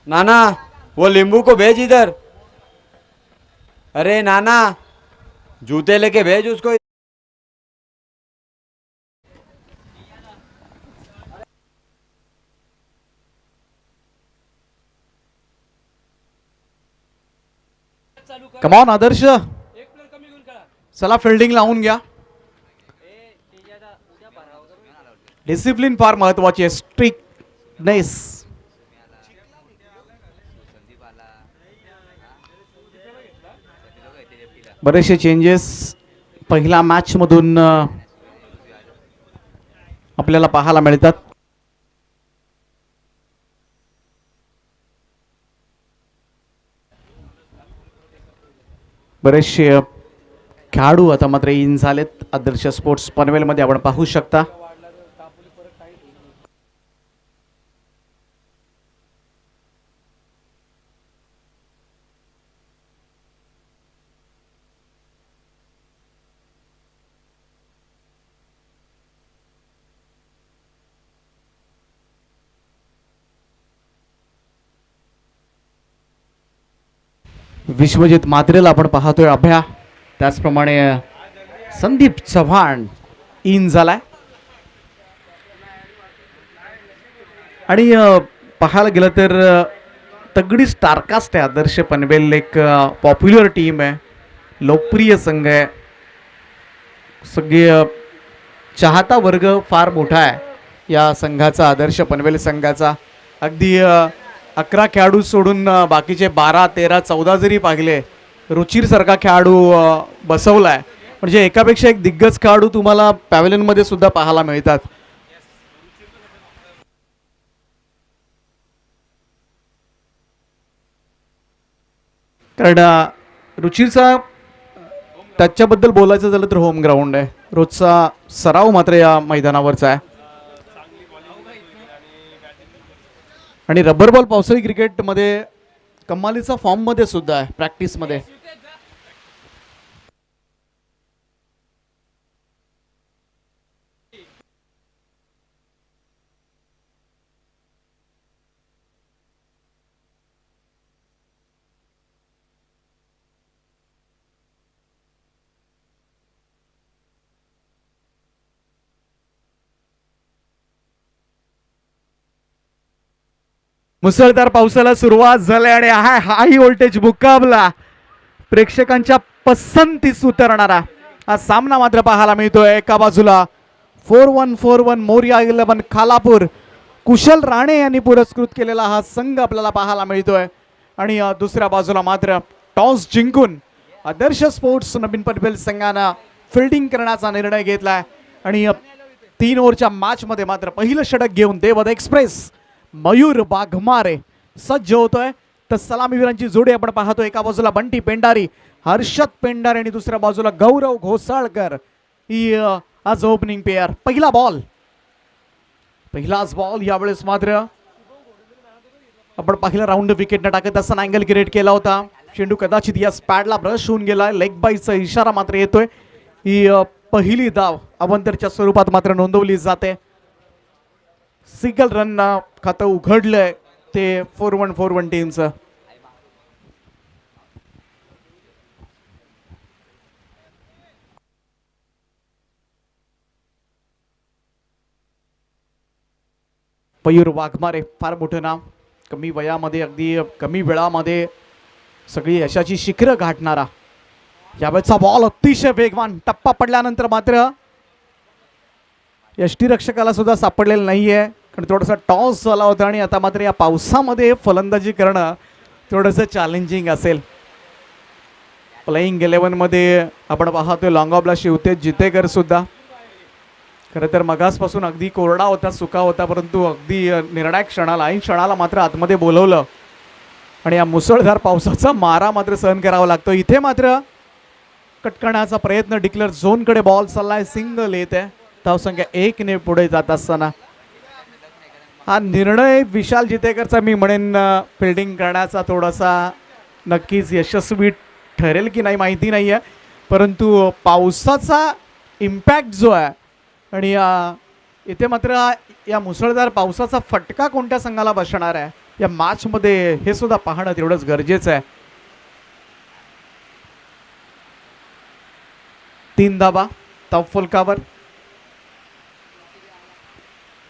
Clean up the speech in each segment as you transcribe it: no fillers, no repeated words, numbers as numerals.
नाना, वो लींबू को भेज इधर। अरे नाना, जूते लेके भेज उसको। कमॉन आदर्श, चला फिल्डिंग लावून घ्या. डिसिप्लिन फार महत्वाची आहे, स्ट्रिक्टनेस. बरेचसे चेंजेस पहिल्या मॅच मधून आपल्याला पाहायला मिळतात. बरेचसे खेळाडू आता मात्र इन झालेत. आदर्श स्पोर्ट्स पनवेलमध्ये आपण पाहू शकता. विश्वजित मात्रेला आपण पाहतोय अभ्या. त्याचप्रमाणे संदीप चव्हाण इन झालाय. आणि पाहायला गेलं तर तगडी स्टारकास्ट आहे आदर्श पनवेल. एक पॉप्युलर टीम आहे, लोकप्रिय संघ आहे. सगळे चाहता वर्ग फार मोठा आहे या संघाचा, आदर्श पनवेल संघाचा. अगदी 11 खेळाडू सोडून बाकीचे 12, 13, 14 जरी पाहिले, रुचिर सारखा खेळाडू बसवलाय. म्हणजे एकापेक्षा एक दिग्गज खेळाडू तुम्हाला पॅव्हेलियनमध्ये सुद्धा पाहायला मिळतात. कारण रुचिरचा त्याच्याबद्दल बोलायचं झालं तर होम ग्राउंड आहे. रोजचा सराव मात्र या मैदानावरचा आहे. आणि रबर बॉल पावसाळी क्रिकेटमध्ये कमालीचा फॉर्ममध्ये सुद्धा आहे, प्रॅक्टिसमध्ये. मुसळधार पावसाला सुरुवात झाली आणि हाय व्होल्टेज मुकाबला, प्रेक्षकांच्या पसंतीस उतरणारा हा सामना मात्र पाहायला मिळतोय. एका बाजूला 4141 मोरिया 11 खालापूर, कुशल राणे यांनी पुरस्कृत केलेला हा संघ आपल्याला पाहायला मिळतोय. आणि दुसऱ्या बाजूला मात्र टॉस जिंकून आदर्श स्पोर्ट्स नवीन पनवेल संघानं फिल्डिंग करण्याचा निर्णय घेतलाय. आणि 3 ओव्हरच्या मॅच मध्ये मात्र पहिलं षटक घेऊन देवद एक्सप्रेस मयूर वाघमारे सज्ज होतोय. तर सलामीवीरांची जोडी आपण पाहतो. एका बाजूला बंटी पेंडारी, हर्षद पेंडारी आणि दुसऱ्या बाजूला गौरव घोसाळकर. ही आज ओपनिंग पेअर. पहिलाच बॉल यावेळेस मात्र आपण पहिला राऊंड विकेटने टाकत असताना अँगल क्रिएट केला होता. चेंडू कदाचित या स्पॅडला ब्रश होऊन गेला. लेग बाईचा इशारा मात्र येतोय. ही पहिली धाव अवंतरच्या स्वरूपात मात्र नोंदवली जाते. सिंगल रन खातं उघडलंय ते 4141 टीमचं. मयूर वाघमारे फार मोठं नाव, कमी वयामध्ये अगदी कमी वेळामध्ये सगळी यशाची शिखरं गाठणारा. यावेळेचा बॉल अतिशय वेगवान. टप्पा पडल्यानंतर मात्र यष्टीरक्षकाला सुद्धा सापडलेलं नाहीये, कारण थोडासा टॉस झाला होता. आणि आता मात्र या पावसामध्ये फलंदाजी करणं थोडंसं चॅलेंजिंग असेल. प्लेइंग 11 मध्ये आपण पाहतोय लॉंग ऑफला शिवतेज जितेकर सुद्धा. खरं तर मगासपासून अगदी कोरडा होता, सुका होता, परंतु अगदी निर्णायक क्षणाला ऐन क्षणाला मात्र आतमध्ये बोलवलं. आणि या मुसळधार पावसाचा मारा मात्र सहन करावा लागतो. इथे मात्र करण्याचा प्रयत्न, डिक्लेअर झोनकडे बॉल चाललाय, सिंगल येत आहे. धावसंख्या 1 ने पुढे जात असताना हा निर्णय विशाल जितेकरचा मी म्हणेन फिल्डिंग करण्याचा थोडासा नक्कीच यशस्वी ठरेल की नाही माहिती नाही आहे, परंतु पावसाचा इम्पॅक्ट जो आहे आणि इथे मात्र या मुसळधार पावसाचा फटका कोणत्या संघाला बसणार आहे या मॅचमध्ये हे सुद्धा पाहणं तेवढंच गरजेचं आहे. 3 धाबा तफलकावर,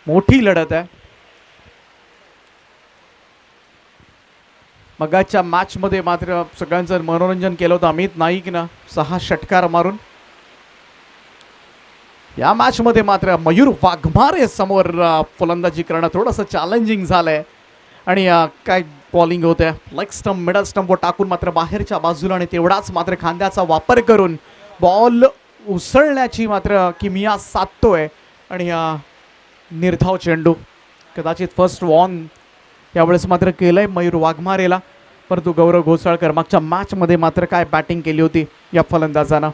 मोठी लढत आहे. मगाच्या मॅच मध्ये मात्र सगळ्यांचं मनोरंजन केलं होतं अमित नाईकनं 6 षटकार मारून. या मॅच मध्ये मात्र मयूर वाघमारे समोर फलंदाजी करणं थोडंसं चॅलेंजिंग झालंय आणि काय बॉलिंग होते, लेग स्टंप मिडल स्टंपवर टाकून मात्र बाहेरच्या बाजूला आणि तेवढाच मात्र खांद्याचा वापर करून बॉल उसळण्याची मात्र किमिया साधतोय आणि निर्धाव चेंडू, कदाचित फर्स्ट वॉन यावेळेस मात्र केलंय मयूर वाघमारेला, परंतु गौरव घोसाळकर मागच्या मॅचमध्ये मात्र काय बॅटिंग केली होती या फलंदाजानं.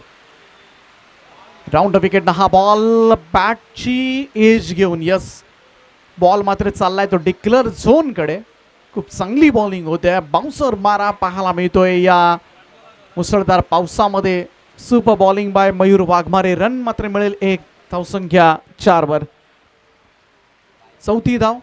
राऊंड विकेटनं हा बॉल बॅटची एज घेऊन, यस बॉल मात्र चाललाय तो डिक्लेअर झोनकडे. खूप चांगली बॉलिंग होते, बाउन्सर मारा पाहायला मिळतोय या मुसळधार पावसामध्ये. Super bowling by Mayur Waghmare. Run मात्र मिळेल 1, धावसंख्या 4 वर. चौथी धाव.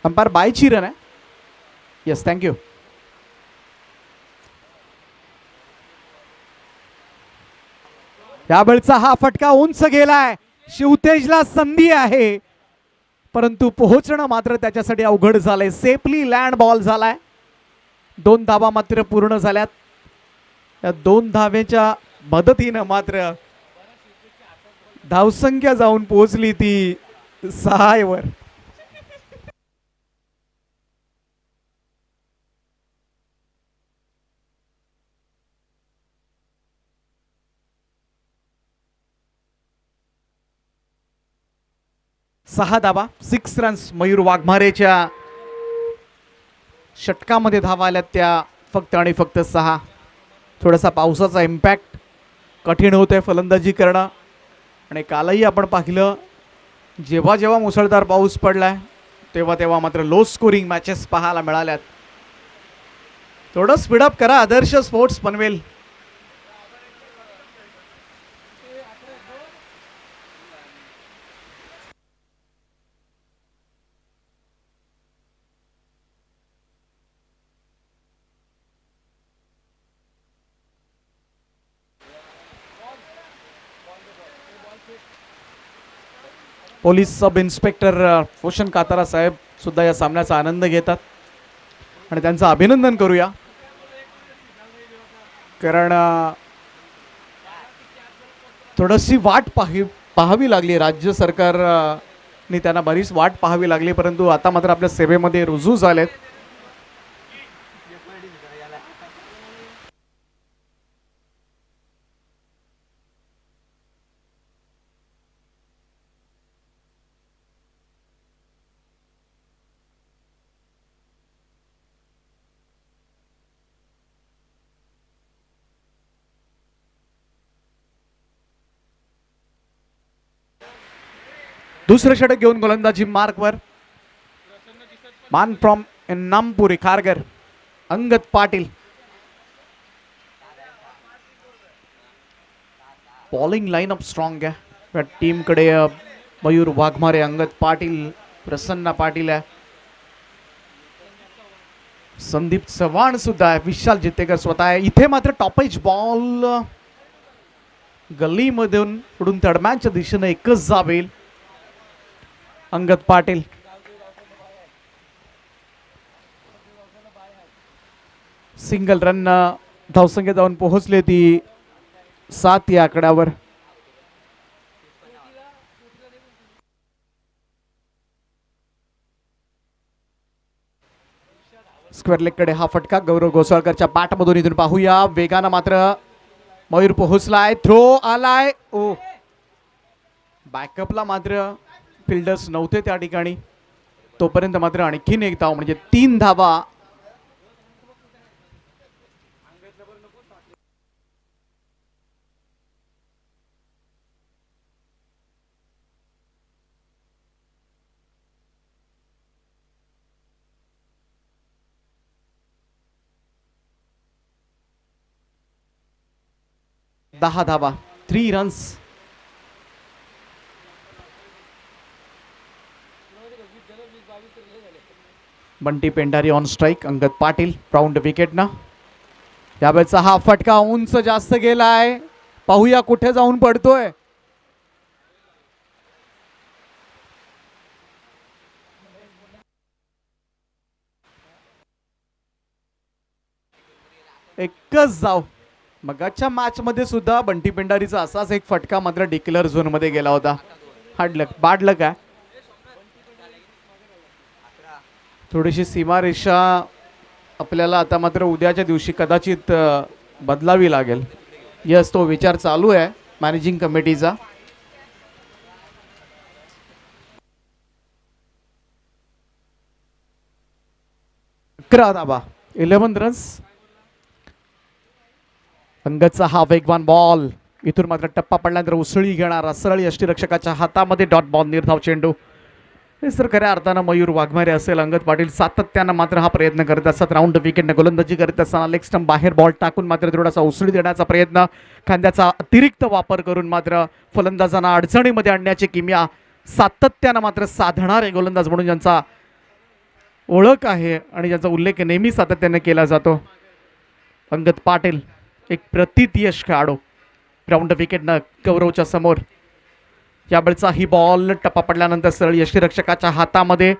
अंपायर बायची रन आहे. Yes, thank you. यावेळचा हा फटका उंच गेलाय, शिवतेजला संधी आहे परंतु पोहोचणं मात्र त्याच्यासाठी अवघड झालंय. सेफली लँड बॉल झालाय. 2 धावा मात्र पूर्ण झाल्यात. या 2 धावेच्या मदतीनं मात्र धावसंख्या जाऊन पोहोचली ती 6 वर. सहा धावा, 6 रन्स मयूर वाघमारेच्या षटकामध्ये धावा आल्यात त्या फक्त आणि फक्त 6. थोडासा पावसाचा इम्पॅक्ट कठीण होतोय फलंदाजी करणं आणि कालही आपण पाहिलं जेव्हा जेव्हा मुसळधार पाऊस पडलाय तेव्हा तेव्हा मात्र लो स्कोरिंग मॅचेस पाहायला मिळाल्यात. थोडं स्पीडअप करा, Adarsh sports Panvel. Police sub inspector Poshan Katara साहेब सुद्धा या सामन्याचा आनंद घेतात आणि त्यांचं अभिनंदन करूया, कारण थोडीशी वाट पाहावी लागली. राज्य सरकारने त्यांना बरीच वाट पाहावी लागली, परंतु आता मात्र आपल्या सेवेमध्ये रुजू झालेत. दुसरे षटक घेऊन गोलंदाजी मार्कवर. Man from Inampuri Kharghar, Angad Patil. Bowling lineup strong आहे टीमकडे. मयूर वाघमारे, अंगद पाटील, प्रसन्न पाटील आहे, संदीप चव्हाण सुद्धा आहे, विशाल जितेकर स्वतः आहे. इथे मात्र टॉपेज बॉल गल्लीमधून उडून तडम्यांच्या दिशेने एकच जावेल. अंगद पाटील सिंगल रन, धावसंख्या जाऊन पोहोचले ती 7 या आकड्यावर. स्क्वेअर लेग कडे हा फटका गौरव घोसाळकरच्या बॅटमधून इथून पाहूया. वेगानं मात्र मयूर पोहोचलाय, थ्रो आलाय. ओ, बॅकअपला मात्र फिल्डर्स नव्हते त्या ठिकाणी. तोपर्यंत मात्र आणखीन एक धाव म्हणजे 3 धावा. दहा धावा, 3 runs. Bunty Pendhari on strike, Angad Patil round विकेटनं. यावेळेचा हा फटका उंच जास्त गेलाय, पाहूया कुठे जाऊन पडतोय. एकच जाव. मगाच्या मॅच मध्ये सुद्धा बंटी पेंढारीचा असाच एक फटका मात्र डिक्लेअर झोन मध्ये गेला होता. हाडलक बाडलं काय, थोडीशी सीमारेषा आपल्याला आता मात्र उद्याच्या दिवशी कदाचित बदलावी लागेल. यस, तो विचार चालू आहे मॅनेजिंग कमिटीचा. अकरा धावा, 11 रन्स. अंगदचा हा वेगवान बॉल, इथून मात्र टप्पा पडल्यानंतर उसळी घेणारा सरळ यष्टीरक्षकाच्या हातामध्ये डॉट बॉल, निर्धाव चेंडू. हे सर खऱ्या अर्थानं मयूर वाघमारे असेल, अंगद पाटील सातत्यानं मात्र हा प्रयत्न करत असतात. राऊंड विकेटने गोलंदाजी करत असताना लेग स्टंप बाहेर बॉल टाकून मात्र थोडासा उसळी देण्याचा प्रयत्न, खांद्याचा अतिरिक्त वापर करून मात्र फलंदाजांना अडचणीमध्ये आणण्याची किमया सातत्यानं मात्र साधणारे गोलंदाज म्हणून ज्यांचा ओळख आहे आणि ज्यांचा उल्लेख नेहमी सातत्याने केला जातो, अंगद पाटील एक प्रतीत यश खेळाडू. राऊंड विकेटनं गौरवच्या समोर. यावेळचा ही बॉल टप्पा पडल्यानंतर सरळ यष्टीरक्षकाच्या हातामध्ये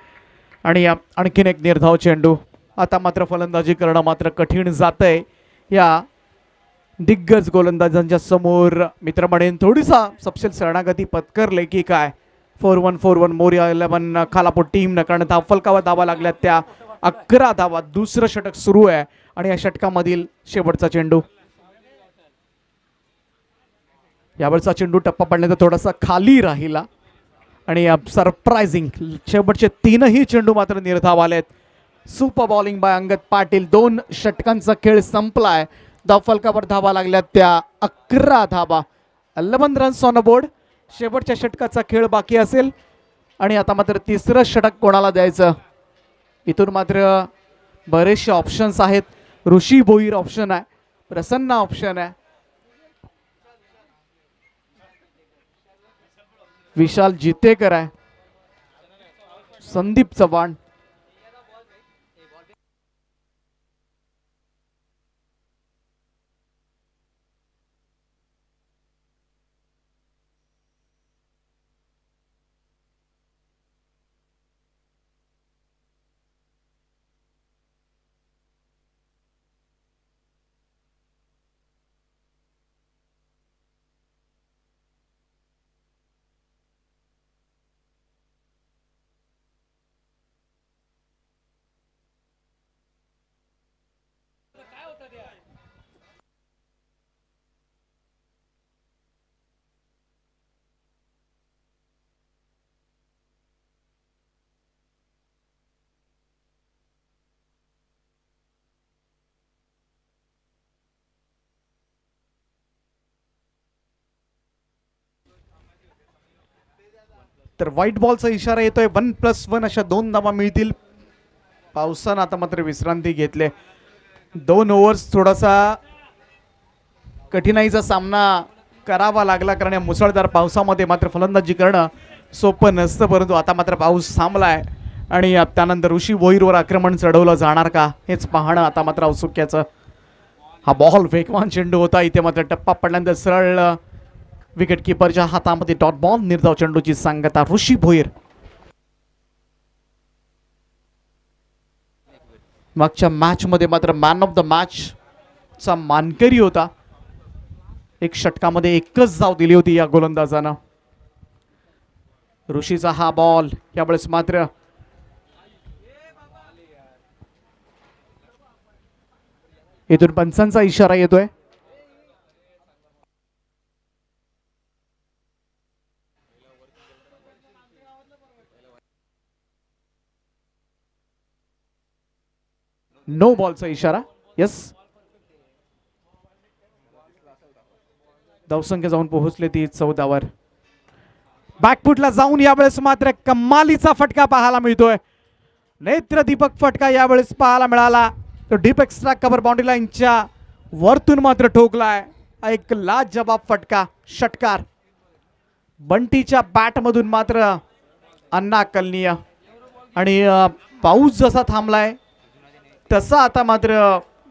आणि आणखीन एक निर्धाव चेंडू. आता मात्र फलंदाजी करणं मात्र कठीण जातंय या दिग्गज गोलंदाजांच्या समोर. मित्र म्हणेन थोडीसा सपशेल शरणागती पत्करले की काय. 4-1 मोरिया 11 खालापूर टीम न कारण धावफलकावर धावा लागल्यात त्या 11 धावा. दुसरं षटक सुरू आहे आणि या षटकामधील शेवटचा चेंडू. यावेळचा चेंडू टप्पा पडल्यानंतर थोडासा खाली राहिला आणि सरप्राइझिंग शेवटचे 3ही चेंडू मात्र निर्धाव आलेत. Super bowling bye Angad Patil. 2 षटकांचा खेळ संपलाय. धावफलकावर धावा लागल्यात त्या 11 धावा, 11 रन्स ऑन बोर्ड. शेवटच्या षटकाचा खेळ बाकी असेल आणि आता मात्र तिसरं षटक कोणाला द्यायचं, इथून मात्र बरेचसे ऑप्शन्स आहेत. ऋषी भोईर ऑप्शन आहे, प्रसन्न ऑप्शन आहे, विशाल जितेकर आहे, संदीप चव्हाण. तर व्हाईट बॉलचा इशारा येतोय. 1+1 अशा 2 धावा मिळतील. पावसानं आता मात्र विश्रांती घेतले. 2 ओव्हर्स थोडासा कठीणाईचा सामना करावा लागला कारण या मुसळधार पावसामध्ये मात्र फलंदाजी करणं सोपं नसतं. परंतु आता मात्र पाऊस थांबलाय आणि त्यानंतर ऋषी भोईरवर आक्रमण चढवलं जाणार का हेच पाहणं आता मात्र औत्सुक्याचं. हा बॉल वेगवान चेंडू होता. इथे मात्र टप्पा पडल्यानंतर सरळ विकेट किपरच्या हातामध्ये डॉट बॉल, निर्धाव चेंडूची सांगता ऋषी भोईर. मागच्या मॅच मध्ये मात्र मॅन ऑफ द मॅच चा मानकरी होता. एक षटकामध्ये एकच धाव दिली होती या गोलंदाजानं. ऋषीचा हा बॉल यावेळेस मात्र इथून पंचांचा इशारा येतोय. नो बॉलचा इशारा. येस, धावसंख्या जाऊन पोहोचले ती 14वर. बॅकफुटला जाऊन यावेळेस मात्र कमालीचा फटका पाहायला मिळतोय. नेत्रदीपक फटका यावेळेस पाहायला मिळाला. तो डीप एक्स्ट्रा कव्हर बाउंड्री लाईनच्या वरतून मात्र ठोकलाय. एक लाजवाब फटका, षटकार. बंटीच्या बॅट मधून मात्र अन्ना कलनीय. आणि पाऊस जसा थांबलाय तसा आता मात्र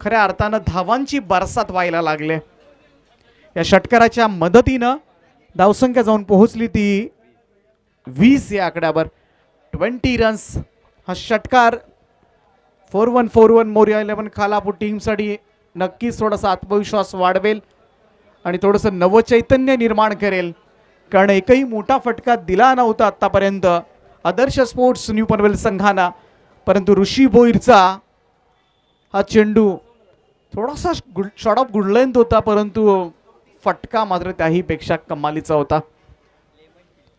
खऱ्या अर्थानं धावांची बरसात व्हायला लागले. या षटकाराच्या मदतीनं धावसंख्या जाऊन पोहोचली ती 20 या आकड्यावर. 20 रन्स हा षटकार 4-1 मोरिया 11 खालापूर टीमसाठी नक्कीच थोडासा आत्मविश्वास वाढवेल आणि थोडंसं नवचैतन्य निर्माण करेल. कारण एकही मोठा फटका दिला नव्हता आतापर्यंत आदर्श स्पोर्ट्स न्यू पनवेल संघाना. परंतु ऋषी भोईरचा हा चेंडू थोडासा शॉर्ट ऑफ गुड लेंथ होता, परंतु फटका मात्र त्याहीपेक्षा कमालीचा होता.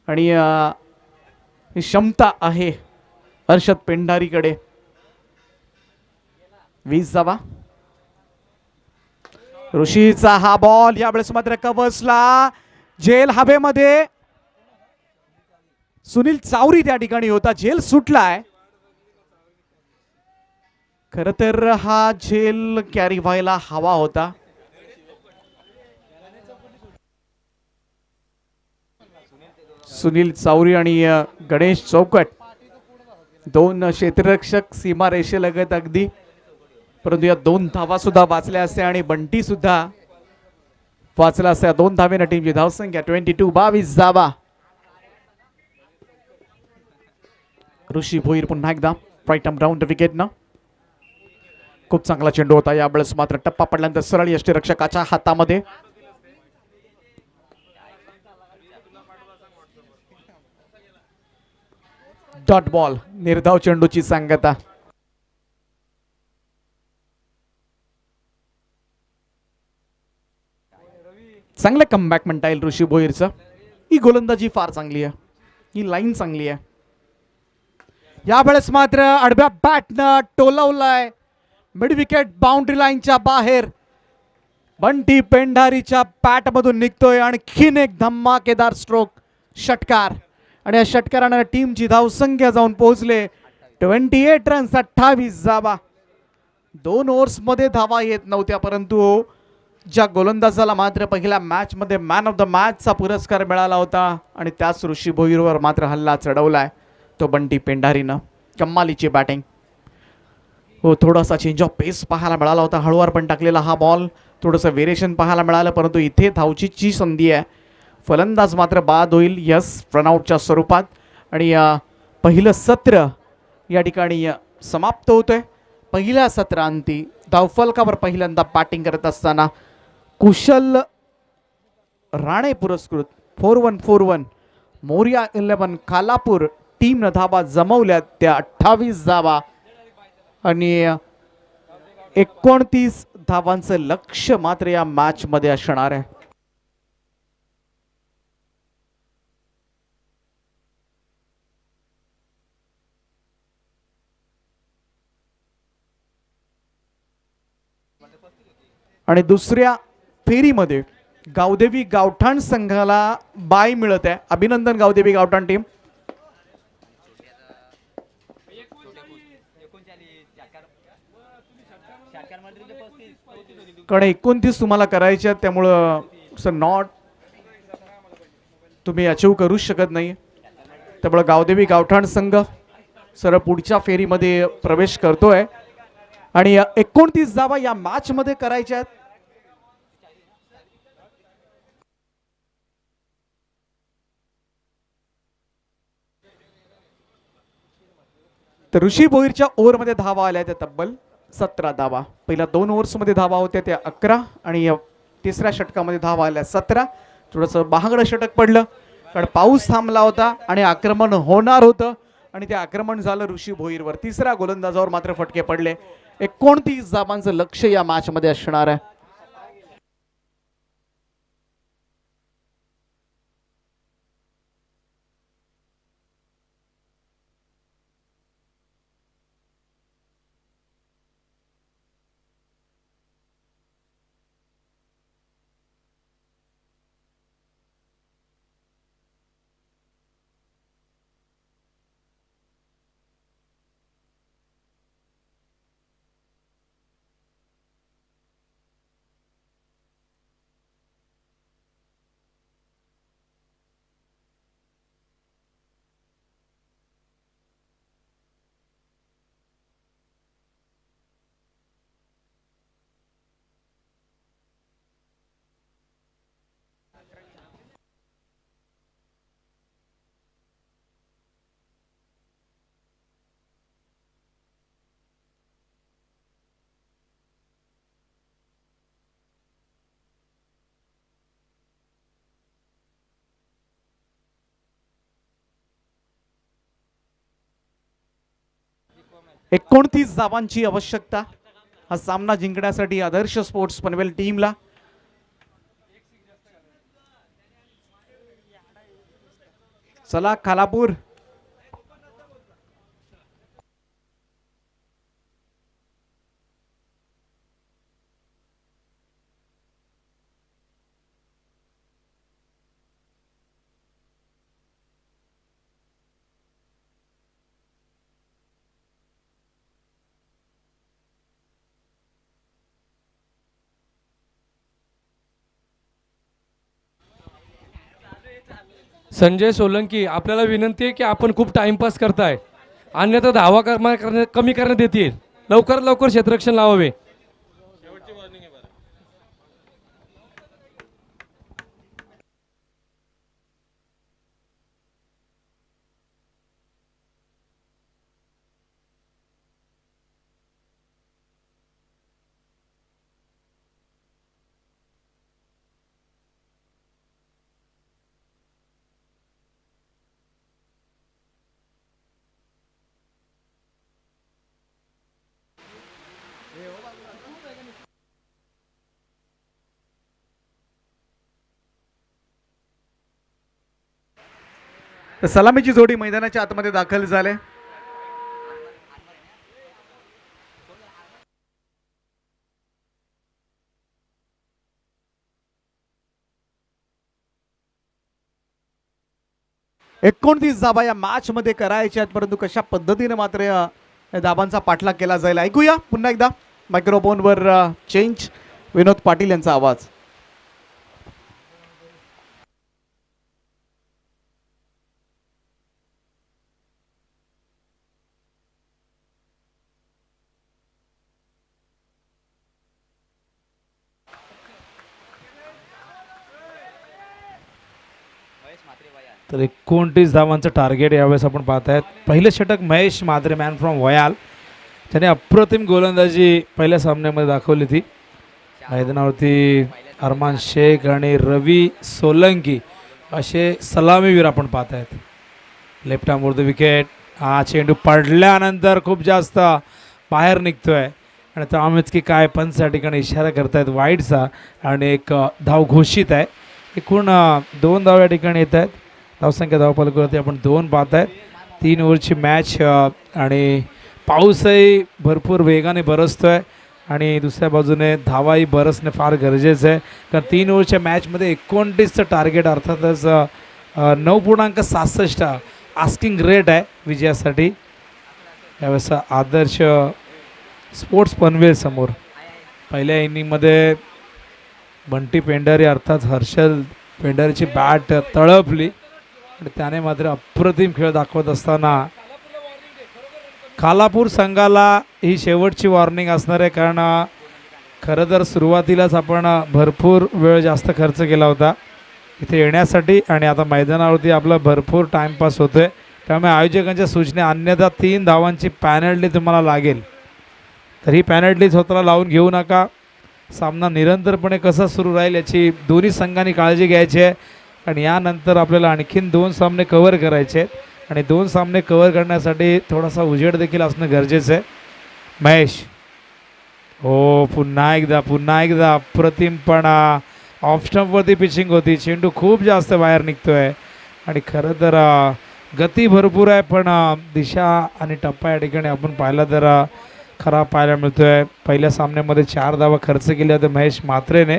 आणि ही क्षमता आहे हर्षद पेंढारीकडे. 20 धावा. ऋषीचा हा बॉल यावेळेस मात्र कवचला. झेल हवेमध्ये. सुनील चावरी त्या ठिकाणी होता. झेल सुटलाय. खर तर हा झेल कॅरी व्हायला हवा होता. सुनील चावरी आणि गणेश चौकट दोन क्षेत्ररक्षक सीमारेषेलगत अगदी. परंतु या 2 धावा सुद्धा वाचल्या असत्या आणि बंटी सुद्धा वाचला असत्या. 2 धावेनं टीमची धावसंख्या 22 धावा. ऋषी भोईर पुन्हा एकदा राईट आर्म राऊंड विकेटनं. खूप चांगला चेंडू होता. यावेळेस मात्र टप्पा पडल्यानंतर सरळ यष्टीरक्षकाच्या हातामध्ये. डॉट बॉल, निर्धाव चेंडूची सांगता. चांगलं कमबॅक म्हणता येईल ऋषी भोईरचं. ही गोलंदाजी फार चांगली आहे, ही लाईन चांगली आहे. यावेळेस मात्र आडव्या बॅटनं टोलवलाय मिड विकेट बाउंड्री लाईनच्या बाहेर. बंटी पेंढारीच्या बॅट मधून निघतोय आणखीन एक धमाकेदार स्ट्रोक, षटकार. आणि या षटकाराने टीमची धावसंख्या जाऊन पोहोचले 28 रन्स 28 धावा. 2 ओव्हर्स मध्ये धावा येत नव्हत्या, परंतु ज्या गोलंदाजाला मात्र पहिल्या मॅच मध्ये मॅन ऑफ द मॅचचा पुरस्कार मिळाला होता आणि त्याच ऋषी भोईरवर मात्र हल्ला चढवलाय तो बंटी पेंढारीनं. कमालीची बॅटिंग. हो, थोडासा चेंज ऑफ पेस पाहायला मिळाला होता. हळूवार पण टाकलेला हा बॉल, थोडंसं व्हेरिएशन पाहायला मिळालं, परंतु इथे धावचीची संधी आहे. फलंदाज मात्र बाद होईल. यस, रनआउटच्या स्वरूपात. आणि पहिलं सत्र या ठिकाणी समाप्त होतोय. पहिल्या सत्रांती धावफलकावर पहिल्यांदा बॅटिंग करत असताना कुशल राणे पुरस्कृत 4-1 मोरिया 11 खालापूर टीमनं धावा जमवल्या त्या 28 धावा आणि 29 धावांचं लक्ष मात्र या मॅच मध्ये असणार आहे. आणि दुसऱ्या फेरीमध्ये गावदेवी गावठाण संघाला बाय मिळत आहे. अभिनंदन गावदेवी गावठाण टीम. कारण 29 तुम्हाला करायचे आहेत, त्यामुळं नॉट तुम्ही अचीव करू शकत नाही. त्यामुळं गावदेवी गावठाण संघ सरळ पुढच्या फेरीमध्ये प्रवेश करतोय आणि 29 धावा या मॅच मध्ये करायच्या आहेत. तर ऋषी भोईरच्या ओव्हरमध्ये धावा आल्या त्या तब्बल 17 धावा. पहिल्या 2 ओव्हर्समध्ये धावा होत्या त्या 11 आणि तिसऱ्या षटकामध्ये धावा आल्या 17. थोडंसं महागडं षटक पडलं कारण पाऊस थांबला होता आणि आक्रमण होणार होतं आणि ते आक्रमण झालं ऋषी भोईरवर. तिसऱ्या गोलंदाजावर मात्र फटके पडले. 29 धावांचं लक्ष या मॅच मध्ये असणार आहे. 29 धावांची आवश्यकता हा सामना जिंकण्यासाठी आदर्श स्पोर्ट्स पनवेल टीमला. चला खालापूर संजय सोलंकी, आपल्याला विनंती आहे की आपण खूप टाइमपास करताय, अन्यथा धावा कमी करण्यात येतील. लवकरात लवकर क्षेत्ररक्षण लावावे. तर सलामीची जोडी मैदानाच्या आतमध्ये दाखल झाले. एकोणतीस धाबा या मॅच मध्ये करायच्या आहेत, परंतु कशा पद्धतीने मात्र या धाबांचा पाठलाग केला जाईल ऐकूया पुन्हा एकदा मायक्रोफोनवर चेंज विनोद पाटील यांचा आवाज. तर 29 धावांचं टार्गेट यावेळेस आपण पाहत आहेत. पहिलं षटक महेश म्हात्रे, मॅन फ्रॉम वयाल, त्याने अप्रतिम गोलंदाजी पहिल्या सामन्यामध्ये दाखवली ती. मैदानावरती अरमान शेख आणि रवी सोलंकी असे सलामीवीर आपण पाहत आहेत. Left arm the wicket. हा चेंडू पडल्यानंतर खूप जास्त बाहेर निघतोय आणि त्यामुळेच की काय पंच या ठिकाणी इशारा करतायत वाईडचा आणि एक धाव घोषित आहे. एकूण 2 धाव या ठिकाणी येत आहेत. धावसंख्या धावफलकावरती आपण 2 पाहत आहेत. 3 ओव्हरची मॅच आणि पाऊसही भरपूर वेगाने बरसतोय आणि दुसऱ्या बाजूने धावाही बरसणे फार गरजेचं आहे, कारण 3 ओव्हरच्या मॅचमध्ये 29चं टार्गेट अर्थातच 9.67 आस्किंग रेट आहे विजयासाठी. यावेळेस आदर्श स्पोर्ट्स पनवेल समोर पहिल्या इनिंगमध्ये बंटी पेंढारी अर्थात हर्षल पेंढारीची बॅट तळपली आणि त्याने मात्र अप्रतिम खेळ दाखवत असताना खालापूर संघाला ही शेवटची वॉर्निंग असणार आहे, कारण खरं तर सुरुवातीलाच आपण भरपूर वेळ जास्त खर्च केला होता इथे येण्यासाठी आणि आता मैदानावरती आपला भरपूर टाईमपास होतो आहे. त्यामुळे आयोजकांच्या सूचने अन्यथा 3 धावांची पॅनल्टी तुम्हाला लागेल. तर ही पॅनल्टी स्वतःला लावून घेऊ नका. सामना निरंतरपणे कसा सुरू राहील याची दोन्ही संघांनी काळजी घ्यायची आहे आणि यानंतर आपल्याला आणखीन 2 सामने कव्हर करायचे आहेत आणि 2 सामने कव्हर करण्यासाठी थोडासा उजेड देखील असणं गरजेचं आहे. महेश, हो पुन्हा एकदा अप्रतिमपणा. ऑफ स्टंपवरती पिचिंग होती, चेंडू खूप जास्त बाहेर निघतो आहे आणि खरं तर गती भरपूर आहे, पण दिशा आणि टप्पा या ठिकाणी आपण पाहिला तर खराब पाहायला मिळतो आहे. पहिल्या सामन्यामध्ये 4 धावा खर्च केल्या होत्या महेश म्हात्रेने,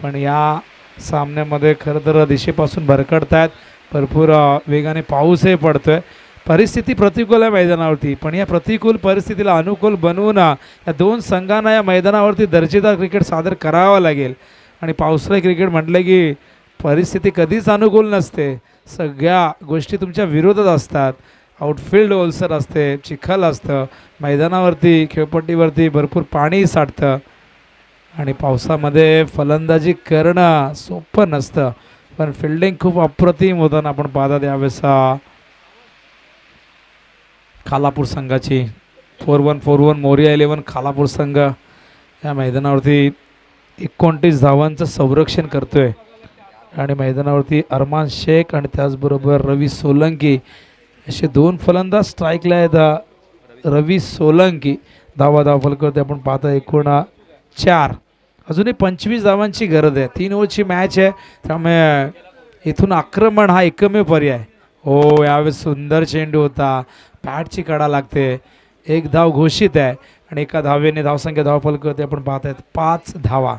पण या सामन्यामध्ये खरं तर दिशेपासून भरकटत आहेत. भरपूर वेगाने पाऊसही पडतो आहे. परिस्थिती प्रतिकूल आहे मैदानावरती, पण या प्रतिकूल परिस्थितीला अनुकूल बनवून या 2 संघांना या मैदानावरती दर्जेदार क्रिकेट सादर करावं लागेल. आणि पावसाळी क्रिकेट म्हटलं की परिस्थिती कधीच अनुकूल नसते, सगळ्या गोष्टी तुमच्या विरोधात असतात. आउटफील्ड ओलसर असते, चिखल असतं, मैदानावरती खेळपट्टीवरती भरपूर पाणी साठतं आणि पावसामध्ये फलंदाजी करणं सोपं नसतं, पण फिल्डिंग खूप अप्रतिम होताना आपण पाहतात. यावेळेस खालापूर संघाची 4-1 मोरिया 11 खालापूर संघ या मैदानावरती 29 धावांचं संरक्षण करतोय आणि मैदानावरती अरमान शेख आणि त्याचबरोबर रवी सोलंकी असे 2 फलंदाज स्ट्राईकला आहेत. रवी सोलंकी धावा फलकावरती आपण पाहता एकूण 4. अजूनही 25 धावांची गरज आहे. 3 ओव्हरची मॅच आहे, त्यामुळे इथून आक्रमण हा एकमेव पर्याय. हो, यावेळेस सुंदर चेंडू होता, बॅटची कडा लागते, 1 धाव घोषित आहे आणि एका धावेने धावसंख्या धावफलकावरती आपण पाहत आहेत 5 धावा.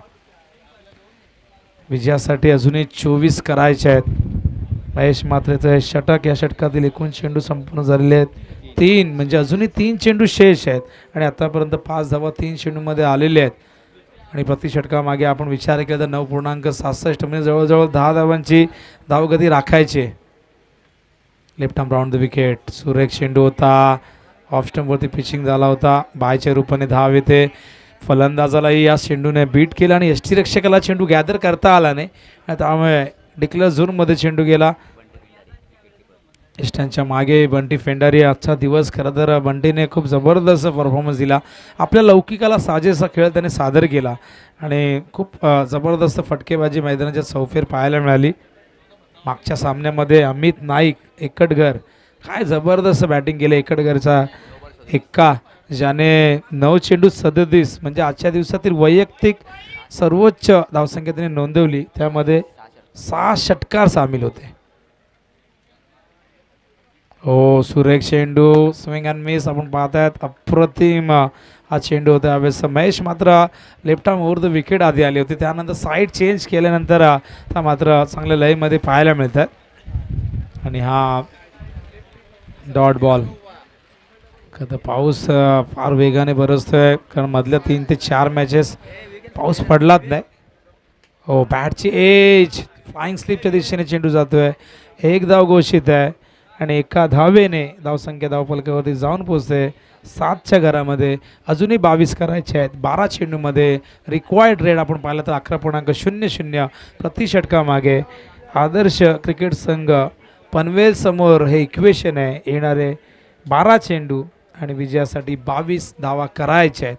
विजयासाठी अजूनही 24 करायचे आहेत. महेश म्हात्रेचं हे षटक, या षटकातील एकूण चेंडू संपूर्ण झालेले आहेत 3, म्हणजे अजूनही 3 चेंडू शेष आहेत आणि आतापर्यंत 5 धावा 3 चेंडूमध्ये आलेले आहेत. आणि प्रति षटकामागे आपण विचार केला तर 9.67 म्हणजे जवळजवळ 10 धावांची धावगती राखायची. Left arm round the wicket, सुरेख चेंडू होता, ऑफ स्टंपवरती पिचिंग झाला होता, बायच्या रूपाने धाव येते. फलंदाजालाही या चेंडूने बीट केला आणि यष्टीरक्षकाला चेंडू गॅदर करता आला नाही, त्यामुळे डिक्लेअर झोनमध्ये चेंडू गेला. इष्टांच्या मागे बंटी फेंडारी. आजचा दिवस खरं तर बंटीने खूप जबरदस्त परफॉर्मन्स दिला. आपल्या लौकिकाला साजेसा खेळ त्याने सादर केला आणि खूप जबरदस्त फटकेबाजी मैदानाच्या चौफेर पाहायला मिळाली. मागच्या सामन्यामध्ये अमित नाईक एकटघर, काय जबरदस्त बॅटिंग केलं एकटघरचा एक्का, ज्याने 9 चेंडू 37 म्हणजे आजच्या दिवसातील वैयक्तिक सर्वोच्च धावसंख्या त्याने नोंदवली. त्यामध्ये 6 षटकार सामील होते. हो, सुरेख चेंडू, स्विंग अँड मिस आपण पाहतायत. अप्रतिम हा चेंडू होता. यावेळेस महेश मात्र left arm over the wicket आधी आली होती, त्यानंतर साईड चेंज केल्यानंतर त्या मात्र चांगल्या लयमध्ये पाहायला मिळतात. आणि हा डॉट बॉल. आता पाऊस फार वेगाने बरसतोय, कारण मधल्या 3 ते 4 मॅचेस पाऊस पडलाच नाही. हो, बॅटची एज, फ्लाइंग स्लिपच्या दिशेने चेंडू जातोय, 1 धाव घोषित आहे आणि एका धावेने धावसंख्या धावफलकावरती जाऊन पोहोचते 7च्या घरामध्ये. अजूनही 22 करायचे आहेत 12 चेंडूमध्ये. रिक्वायर्ड रेट आपण पाहिलं तर 11.00 प्रति षटकामागे. आदर्श क्रिकेट संघ पनवेल समोर हे इक्वेशन आहे. येणारे 12 चेंडू आणि विजयासाठी 22 धावा करायच्या आहेत.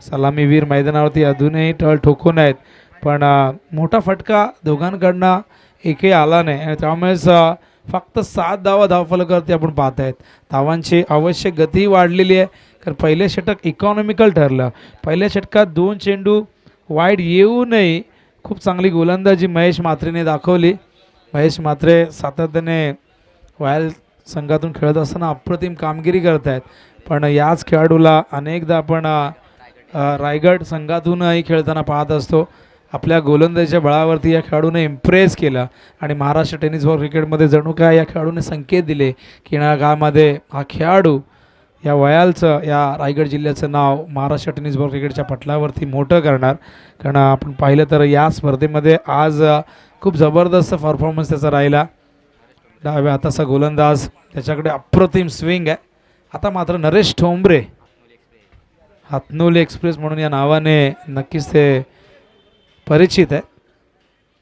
सलामीवीर मैदानावरती अजूनही टळ ठोकून आहेत, पण मोठा फटका दोघांकडनं एकही आला नाही आणि त्यामुळेच फक्त 7 धावा धावफलकावरती आपण पाहत आहेत. धावांची आवश्यक गती वाढलेली आहे, कारण पहिले षटक इकॉनॉमिकल ठरलं. पहिल्या षटकात 2 चेंडू वाईड येऊनही खूप चांगली गोलंदाजी महेश म्हात्रेने दाखवली. महेश म्हात्रे सातत्याने रॉयल संघातून खेळत असताना अप्रतिम कामगिरी करत आहेत, पण याच खेळाडूला अनेकदा आपण रायगड संघातूनही खेळताना पाहत असतो. आपल्या गोलंदाजीच्या बळावरती या खेळाडूने इम्प्रेस केलं आणि महाराष्ट्र टेनिस बॉल क्रिकेटमध्ये जणू काय या खेळाडूने संकेत दिले की येणाऱ्या काळामध्ये हा खेळाडू या वयालचं, या रायगड जिल्ह्याचं नाव महाराष्ट्र टेनिस बॉल क्रिकेटच्या पटलावरती मोठं करणार. कारण आपण पाहिलं तर या स्पर्धेमध्ये आज खूप जबरदस्त परफॉर्मन्स त्याचा राहिला. डाव्या हाताचा गोलंदाज, त्याच्याकडे अप्रतिम स्विंग आहे. आता मात्र नरेश ठोंबरे, हातनोली एक्सप्रेस म्हणून या नावाने नक्कीच ते परिचित आहे.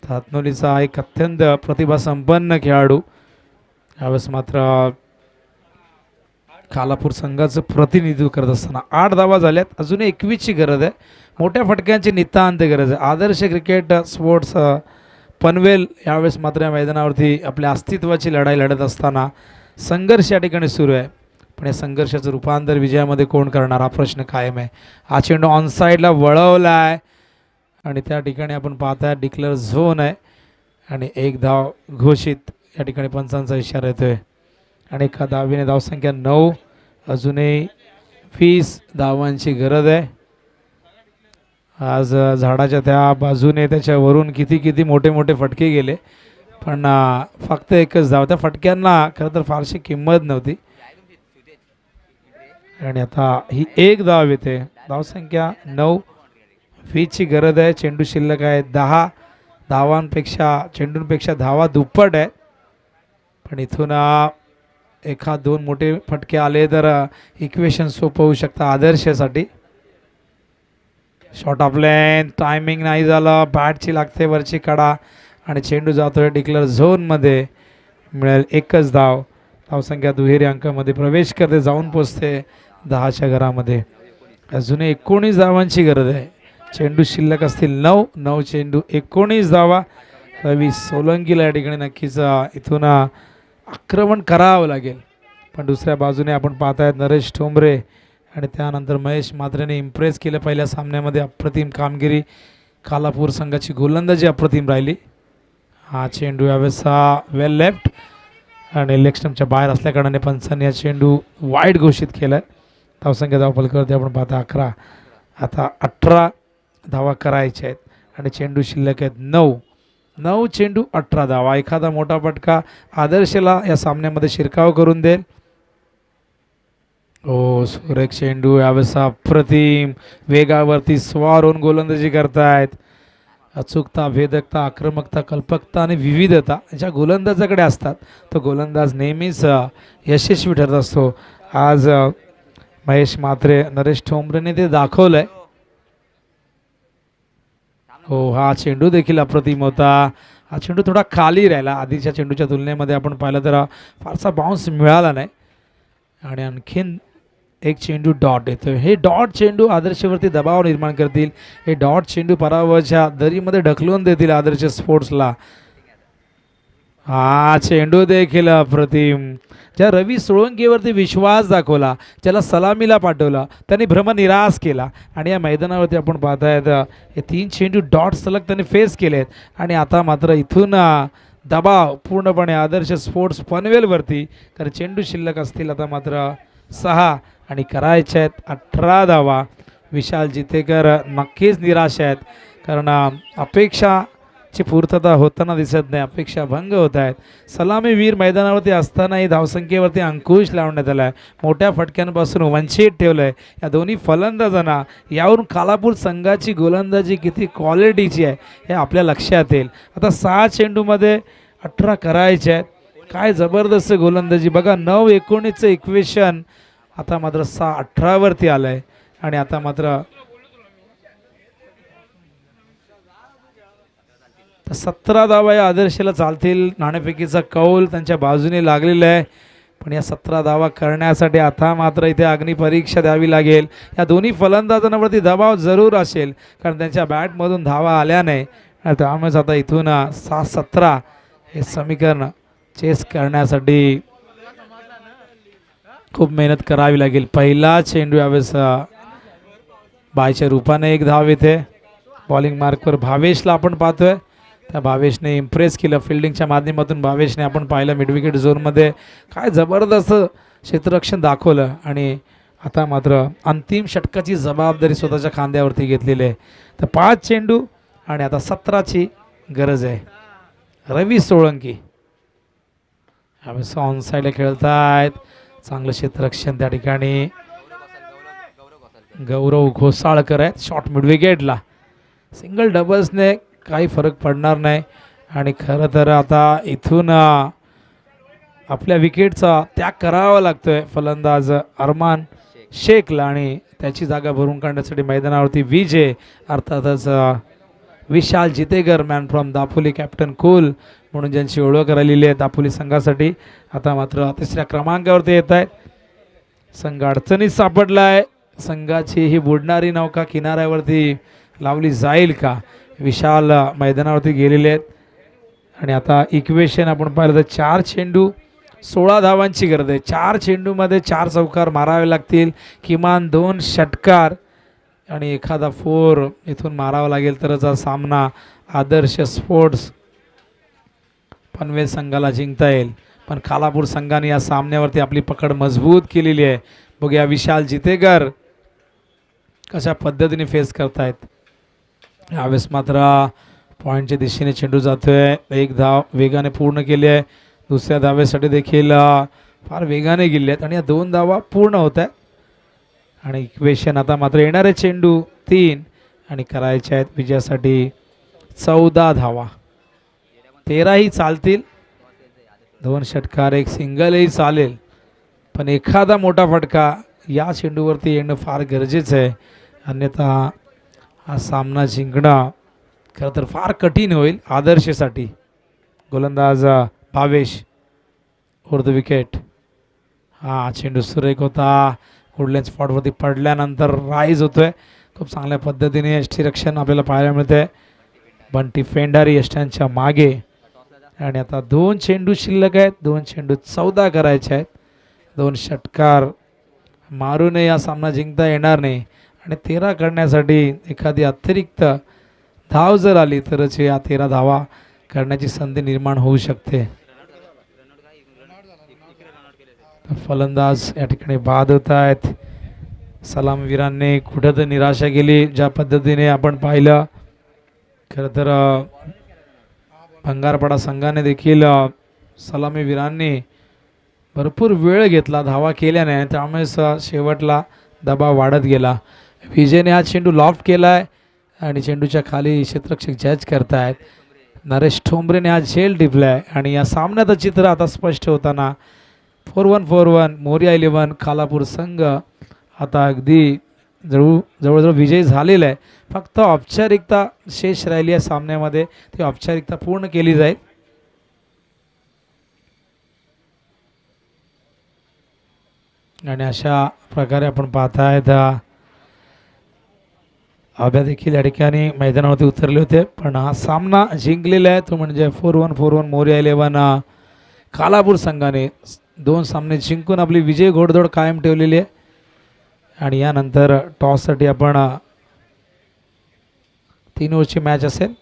हातनोलीचा एक अत्यंत प्रतिभासंपन्न खेळाडू. यावेळेस मात्र खालापूर संघाचं प्रतिनिधित्व करत असताना 8 धावा झाल्यात. अजूनही 21ची गरज आहे. मोठ्या फटक्यांची नितांत गरज आहे. आदर्श क्रिकेट स्पोर्ट्स पनवेल यावेळेस मात्र या मैदानावरती आपल्या अस्तित्वाची लढाई लढत असताना संघर्ष या ठिकाणी सुरू आहे, पण या संघर्षाचं रूपांतर विजयामध्ये कोण करणार हा प्रश्न कायम आहे. हा चेंडू ऑनसाईडला वळवला आहे आणि त्या ठिकाणी आपण पाहताय डिक्लेअर झोन आहे आणि 1 धाव घोषित या ठिकाणी पंचांचा इशारा येतोय आणि एका धावेने धावसंख्या 9. अजूनही 20 धावांची गरज आहे. आज झाडाच्या त्या बाजूने त्याच्यावरून किती मोठे मोठे फटके गेले, पण फक्त 1च धाव. त्या फटक्यांना खरं तर फारशी किंमत नव्हती आणि आता ही 1 धाव येते. धावसंख्या 9. 20ची गरज आहे. चेंडू शिल्लक आहे 10 धावांपेक्षा, चेंडूंपेक्षा धावा दुप्पट आहे, पण इथून 1-2 मोठे फटके आले तर इक्वेशन सोपं होऊ शकतं आदर्शासाठी. शॉट ऑफ लेंथ, टायमिंग नाही झालं, बॅटची लागते वरची कडा आणि चेंडू जातोय डिक्लेअर झोनमध्ये. मिळेल 1च धाव. धावसंख्या दुहेरी अंकामध्ये प्रवेश करते, जाऊन पोचते 10च्या घरामध्ये. अजूनही 19 धावांची गरज आहे. चेंडू शिल्लक असतील 9 चेंडू 19 धावा. रवी सोलंकीला या ठिकाणी नक्कीच इथून आक्रमण करावं लागेल. पण दुसऱ्या बाजूने आपण पाहतायत नरेश ठोंबरे आणि त्यानंतर महेश म्हात्रेने इम्प्रेस केलं पहिल्या सामन्यामध्ये. अप्रतिम कामगिरी, खालापूर संघाची गोलंदाजी अप्रतिम राहिली. हा चेंडू यावेळेस वेल लेफ्ट आणि लेग स्टंपच्या बाहेर असल्याकारणाने पंचांनी हा चेंडू वाईड घोषित केला आहे. धावसंख्या धावफलकावरती आपण पाहता 11. आता 18 धावा करायच्या आहेत आणि चेंडू शिल्लक आहेत 9 चेंडू 18 धावा. एखादा मोठा फटका आदर्शला या सामन्यामध्ये शिरकाव करून देईल. ओ सुरेख चेंडू यावेळेस अप्रतिम वेगावरती स्वार होऊन गोलंदाजी करतायत. अचूकता, भेदकता, आक्रमकता, कल्पकता आणि विविधता ज्या गोलंदाजाकडे असतात तो गोलंदाज नेहमीच यशस्वी ठरत असतो. आज महेश म्हात्रे, नरेश ठोंबरेने ते दाखवलं आहे. हो, हा चेंडू देखील अप्रतिम होता. हा चेंडू थोडा खाली राहिला आधीच्या चेंडूच्या तुलनेमध्ये आपण पाहिलं तर फारसा बाउन्स मिळाला नाही. आणि आणखीन एक चेंडू डॉट येतो. हे डॉट चेंडू आदर्शवरती दबाव निर्माण करतील. हे डॉट चेंडू पराभवाच्या दरीमध्ये ढकलून देतील आदर्श स्पोर्ट्सला. हा चेंडू देखील अप्रतिम. ज्या रवी सोळंकीवरती विश्वास दाखवला, ज्याला सलामीला पाठवला, त्यांनी भ्रमनिरास केला आणि या मैदानावरती आपण पाहतायत हे 3 चेंडू डॉट सलग त्यांनी फेस केलेत. आणि आता मात्र इथून दबाव पूर्णपणे आदर्श स्पोर्ट्स पनवेलवरती, तर चेंडू शिल्लक असतील आता मात्र 6 आणि करायचे आहेत 18 धावा. विशाल जितेकर नक्कीच निराश आहेत कारण अपेक्षाची पूर्तता होताना दिसत नाही, अपेक्षा भंग होत आहेत. सलामीवीर मैदानावरती असतानाही धावसंख्येवरती अंकुश लावण्यात आला आहे, मोठ्या फटक्यांपासून वंचित ठेवलं आहे या दोन्ही फलंदाजांना. यावरून खालापूर संघाची गोलंदाजी किती क्वालिटीची आहे हे आपल्या लक्षात येईल. आता 6 चेंडूमध्ये 18 करायचे आहेत. काय जबरदस्त गोलंदाजी बघा. 9-19चं इक्वेशन आता मात्र 6-18 वरती आलं आहे. आणि आता मात्र 17 धावा या आदर्शला चालतील. नाणेफेकीचा कौल त्यांच्या बाजूने लागलेला आहे. पण या 17 धावा करण्यासाठी आता मात्र इथे अग्निपरीक्षा द्यावी लागेल. या दोन्ही फलंदाजांवरती दबाव जरूर असेल कारण त्यांच्या बॅटमधून धावा आल्या नाही. त्यामुळेच आता इथून 6-17 हे समीकरण चेस करण्यासाठी खूप मेहनत करावी लागेल. पहिला चेंडू यावेळेस बायच्या रूपाने 1 धाव येते. बॉलिंग मार्कवर भावेशला आपण पाहतोय. त्या भावेशने इम्प्रेस केलं फिल्डिंगच्या माध्यमातून. भावेशने आपण पाहिलं मिड विकेट झोनमध्ये काय जबरदस्त क्षेत्ररक्षण दाखवलं आणि आता मात्र अंतिम षटकाची जबाबदारी स्वतःच्या खांद्यावरती घेतलेली आहे. तर 5 चेंडू आणि आता 17ची गरज आहे. रवी सोळंकी यावेळेस ऑन साईडला खेळतायत. चांगलं क्षेत्ररक्षण त्या ठिकाणी गौरव घोसाळकर आहेत. शॉर्ट मिड विकेटला सिंगल डबल्सने काही फरक पडणार नाही. आणि खरं तर आता इथून आपल्या विकेटचा त्याग करावा लागतोय फलंदाज अरमान शेखला आणि त्याची जागा भरून काढण्यासाठी मैदानावरती विजय अर्थातच Vishal Jitekar, man from Dapoli, captain cool म्हणून ज्यांची ओळख राहिलेली आहे दापोली संघासाठी. आता मात्र 3ऱ्या क्रमांकावरती येत आहेत. संघ अडचणीत सापडला आहे. संघाची ही बुडणारी नौका किनाऱ्यावरती लावली जाईल का? विशाल मैदानावरती गेलेले आहेत. आणि आता इक्वेशन आपण पाहिलं तर 4 चेंडू 16 धावांची गरज आहे. 4 चेंडूमध्ये 4 चौकार मारावे लागतील, किमान 2 षटकार आणि एखादा 4 इथून मारावा लागेल तरच हा सामना आदर्श स्पोर्ट्स पनवेल संघाला जिंकता येईल. पण खालापूर संघाने या सामन्यावरती आपली पकड मजबूत केलेली आहे. बघूया विशाल जितेकर कशा पद्धतीने फेस करतायत. यावेळेस मात्र पॉईंटच्या दिशेने चेंडू जातोय. 1 धाव वेगाने पूर्ण केली आहे. दुसऱ्या धावेसाठी देखील फार वेगाने गेले आहेत आणि या 2 धावा पूर्ण होत आहेत. आणि इक्वेशन आता मात्र येणारे चेंडू 3 आणि करायचे आहेत विजयासाठी 14 धावा. 13ही चालतील, 2 षटकार, 1 सिंगलही चालेल. पण एखादा मोठा फटका या चेंडूवरती येणं फार गरजेचं आहे. अन्यथा हा सामना जिंकणं खरं तर फार कठीण होईल आदर्शसाठी. गोलंदाज भावेश द विकेट. हा चेंडू सुरेख होता. कुडलेन स्पॉटवरती पडल्यानंतर राईज होतोय. खूप चांगल्या पद्धतीने यष्टीरक्षण आपल्याला पाहायला मिळतंय. बंटी फेंडारी यष्ट्यांच्या मागे. आणि आता 2 चेंडू शिल्लक आहेत. 2 चेंडू 14 करायचे आहेत. 2 षटकार मारूनही हा सामना जिंकता येणार नाही आणि 13 करण्यासाठी एखादी अतिरिक्त धाव जर आली तरच या 13 धावा करण्याची संधी निर्माण होऊ शकते. फलंदाज या ठिकाणी बाद होत आहेत. सलामवीरांनी कुठं तर निराशा केली. ज्या पद्धतीने आपण पाहिलं खरं तर भंगारपाडा संघाने देखील सलामीवीरांनी भरपूर वेळ घेतला धावा केल्या नाही, त्यामुळे शेवटला दबाव वाढत गेला. विजयने हा चेंडू लॉफ्ट केला आहे आणि चेंडूच्या खाली क्षेत्ररक्षक जज करतायत. नरेश ठोंबरेने हा झेल टिपला आहे आणि या सामन्याचं चित्र आता स्पष्ट होताना 4-1 मोरिया 11 खालापूर संघ आता अगदी जवळजवळ विजयी झालेला आहे. फक्त औपचारिकता शेष राहिली आहे सामन्यामध्ये, ती औपचारिकता पूर्ण केली जाईल. आणि अशा प्रकारे आपण पाहतायत अभ्या देखील या ठिकाणी मैदानावरती उतरले होते, पण हा सामना जिंकलेला आहे तो म्हणजे 4-1 मोरिया 11 खालापूर संघाने 2 सामने जिंकून आपली विजय घोडदौड कायम ठेवलेली आहे. आणि यानंतर टॉससाठी आपण 3 ओव्हरची मॅच असेल.